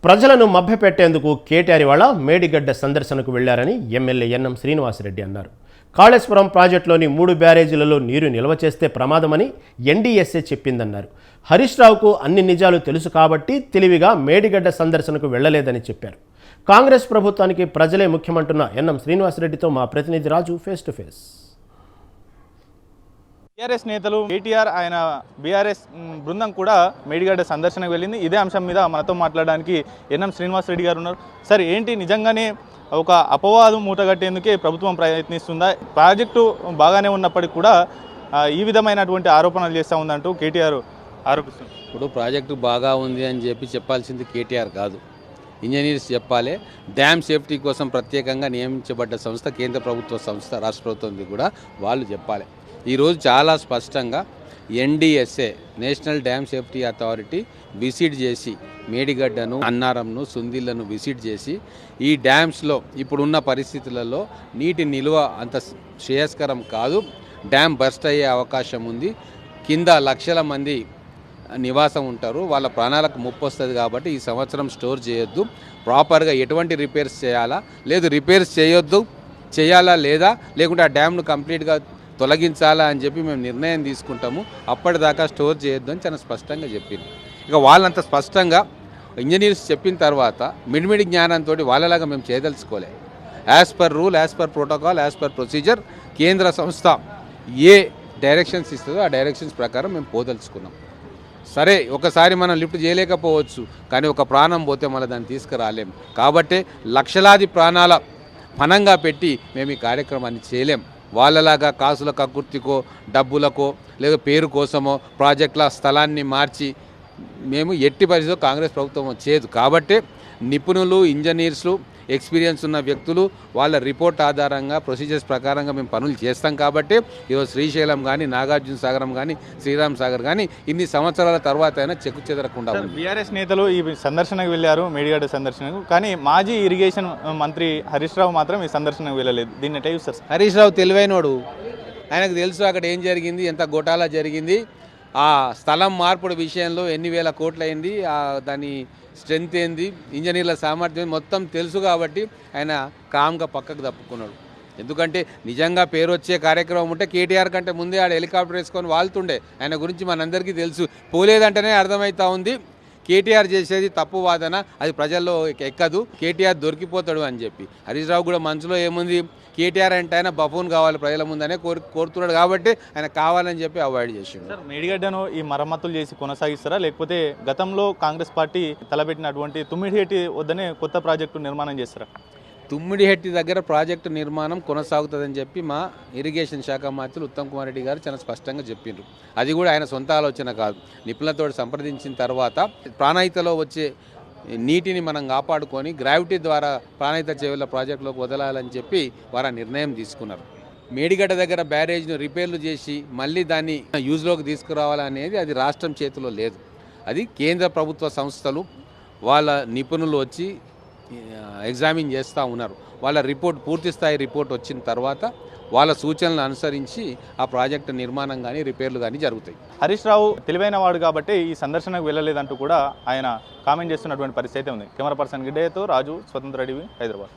ప్రజలను మభ్యపెట్టేందుకు కేటీఆర్ ఇవాళ మేడిగడ్డ సందర్శనకు వెళ్లారని ఎమ్మెల్యే ఎన్ఎం శ్రీనివాసరెడ్డి అన్నారు. కాళేశ్వరం ప్రాజెక్టులోని 3 బ్యారేజీలలో నీరు నిల్వ చేస్తే ప్రమాదమని ఎన్డీఎస్ఏ చెప్పిందన్నారు. హరీష్ రావుకు అన్ని నిజాలు తెలుసు కాబట్టి తెలివిగా మేడిగడ్డ సందర్శనకు వెళ్లలేదని చెప్పారు. కాంగ్రెస్ ప్రభుత్వానికి ప్రజలే ముఖ్యమంటున్న ఎన్ఎం శ్రీనివాసరెడ్డితో మా ప్రతినిధి రాజు ఫేస్ టు ఫేస్. బీఆర్ఎస్ నేతలు కేటీఆర్ ఆయన బీఆర్ఎస్ బృందం కూడా మేడిగడ్డ సందర్శనకు వెళ్ళింది. ఇదే అంశం మీద మనతో మాట్లాడడానికి ఎన్ఎం శ్రీనివాసరెడ్డి గారు ఉన్నారు. సార్, ఏంటి నిజంగానే ఒక అపవాదం మూటగట్టేందుకే ప్రభుత్వం ప్రయత్నిస్తుందా? ప్రాజెక్టు బాగానే ఉన్నప్పటికీ కూడా ఈ విధమైనటువంటి ఆరోపణలు చేస్తూ ఉందంటూ కేటీఆర్ ఆరోపిస్తున్నారు. ఇప్పుడు ప్రాజెక్టు బాగా ఉంది అని చెప్పాల్సింది కేటీఆర్ కాదు, ఇంజనీర్స్ చెప్పాలి. డ్యామ్ సేఫ్టీ కోసం ప్రత్యేకంగా నియమించబడ్డ సంస్థ కేంద్ర ప్రభుత్వ సంస్థ, రాష్ట్ర ప్రభుత్వం కూడా వాళ్ళు చెప్పాలి. ఈరోజు చాలా స్పష్టంగా NDSA national dam safety authority visit చేసి మేడిగడ్డను, అన్నారంను, సుందిళ్లను విజిట్ చేసి ఈ డ్యామ్స్లో ఇప్పుడున్న పరిస్థితులలో నీటి నిల్వ అంత శ్రేయస్కరం కాదు, డ్యామ్ బర్స్ట్ అయ్యే అవకాశం ఉంది, కింద లక్షల మంది నివాసం ఉంటారు, వాళ్ళ ప్రాణాలకు ముప్పు వస్తుంది కాబట్టి ఈ సంవత్సరం స్టోర్ చేయొద్దు, ప్రాపర్గా ఎటువంటి రిపేర్స్ చేయాలా లేదు రిపేర్స్ చేయాలా లేదా లేకుంటే ఆ డ్యామ్ను కంప్లీట్గా తొలగించాలా అని చెప్పి మేము నిర్ణయం తీసుకుంటాము, అప్పటిదాకా స్టోర్ చేయొద్దు అని చాలా స్పష్టంగా చెప్పింది. ఇక వాళ్ళంత స్పష్టంగా ఇంజనీర్స్ చెప్పిన తర్వాత మిడిమిడి జ్ఞానంతో వాళ్ళలాగా మేము చేయదలుచుకోలే. As per rule, as per protocol, as per procedure కేంద్ర సంస్థ ఏ డైరెక్షన్స్ ఇస్తుందో ఆ డైరెక్షన్స్ ప్రకారం మేము పోదలుచుకున్నాం. సరే, ఒకసారి మనం లిఫ్ట్ చేయలేకపోవచ్చు, కానీ ఒక ప్రాణం పోతే మళ్ళీ దాన్ని తీసుకురాలేం. కాబట్టి లక్షలాది ప్రాణాల పణంగా పెట్టి మేము ఈ కార్యక్రమాన్ని చేయలేం. వాళ్ళలాగా కాసుల కక్కుర్తికో, డబ్బులకో లేదా పేరు కోసమో ప్రాజెక్టుల స్థలాన్ని మార్చి మేము ఎట్టి పరిస్థితిలో కాంగ్రెస్ ప్రభుత్వం చేయదు. కాబట్టి నిపుణులు, ఇంజనీర్స్లు, ఎక్స్పీరియన్స్ ఉన్న వ్యక్తులు వాళ్ళ రిపోర్ట్ ఆధారంగా ప్రొసీజర్స్ ప్రకారంగా మేము పనులు చేస్తాం. కాబట్టి ఈరోజు శ్రీశైలం కానీ, నాగార్జున సాగరం కానీ, శ్రీరామ్ సాగర్ కానీ ఇన్ని సంవత్సరాల తర్వాత అయినా చెక్కు చెదరకుండా ఉంది. బీఆర్ఎస్ నేతలు ఈ సందర్శనకు వెళ్ళారు, మేడిగడ్డ సందర్శనకు, కానీ మాజీ ఇరిగేషన్ మంత్రి హరీష్ రావు మాత్రం ఈ సందర్శనకు వెళ్ళలేదు. దీన్ని ఎట్లా చూస్తారు? హరీష్ రావు తెలివైనోడు, ఆయనకు తెలుసు అక్కడ ఏం జరిగింది, ఎంత గోటాలా జరిగింది, ఆ స్థలం మార్పుడు విషయంలో ఎన్ని వేల కోట్లు అయింది, దాని స్ట్రెంత్ ఏంది, ఇంజనీర్ల సామర్థ్యం మొత్తం తెలుసు. కాబట్టి ఆయన కామ్గా పక్కకు తప్పుకున్నాడు. ఎందుకంటే నిజంగా పేరు వచ్చే కార్యక్రమం ఉంటే కేటీఆర్ కంటే ముందే ఆడ హెలికాప్టర్ వేసుకొని వాళ్తుండే. ఆయన గురించి మనందరికీ తెలుసు. పోలేదంటేనే అర్థమవుతా ఉంది కేటీఆర్ చేసేది తప్పు వాదన, అది ప్రజల్లో ఎక్కదు, కేటీఆర్ దొరికిపోతాడు అని చెప్పి. హరీష్ రావు కూడా మనసులో ఏముంది, కేటీఆర్ అంటే ఆయన బఫూన్ కావాలి ప్రజల ముందనే కోరుతున్నాడు కాబట్టి ఆయన కావాలని చెప్పి అవాయిడ్ చేసిండు. సార్, మేడిగడ్డను ఈ మరమ్మతులు చేసి కొనసాగిస్తారా, లేకపోతే గతంలో కాంగ్రెస్ పార్టీ తలపెట్టినటువంటి తుమ్మిడిహెట్టి వద్దనే కొత్త ప్రాజెక్టు నిర్మాణం చేస్తారా? తుమ్మిడిహెట్టి దగ్గర ప్రాజెక్టు నిర్మాణం కొనసాగుతుందని చెప్పి మా ఇరిగేషన్ శాఖ మంత్రులు ఉత్తమ్ కుమార్ రెడ్డి గారు చాలా స్పష్టంగా చెప్పిండ్రు. అది కూడా ఆయన సొంత ఆలోచన కాదు, నిపుణులతో సంప్రదించిన తర్వాత ప్రాణహితలో వచ్చే నీటిని మనం కాపాడుకొని గ్రావిటీ ద్వారా ప్రాణహిత చెవుల ప్రాజెక్టులోకి వదలాలని చెప్పి వారు నిర్ణయం తీసుకున్నారు. మేడిగడ్డ దగ్గర బ్యారేజ్ను రిపేర్లు చేసి మళ్ళీ దాన్ని యూజ్లోకి తీసుకురావాలనేది అది రాష్ట్రం చేతిలో లేదు. అది కేంద్ర ప్రభుత్వ సంస్థలు వాళ్ళ నిపుణులు వచ్చి ఎగ్జామిన్ చేస్తూ ఉన్నారు. వాళ్ళ రిపోర్ట్, పూర్తి స్థాయి రిపోర్ట్ వచ్చిన తర్వాత వాళ్ళ సూచనలు అనుసరించి ఆ ప్రాజెక్టు నిర్మాణం కానీ రిపేర్లు కానీ జరుగుతాయి. హరీష్ రావు తెలివైన వాడు కాబట్టి ఈ సందర్శనకు వెళ్ళలేదంటూ కూడా ఆయన కామెంట్ చేస్తున్నటువంటి పరిస్థితి ఉంది. కెమెరా పర్సన్ గిడ్డయ్యతో రాజు, స్వతంత్ర టీవీ, హైదరాబాద్.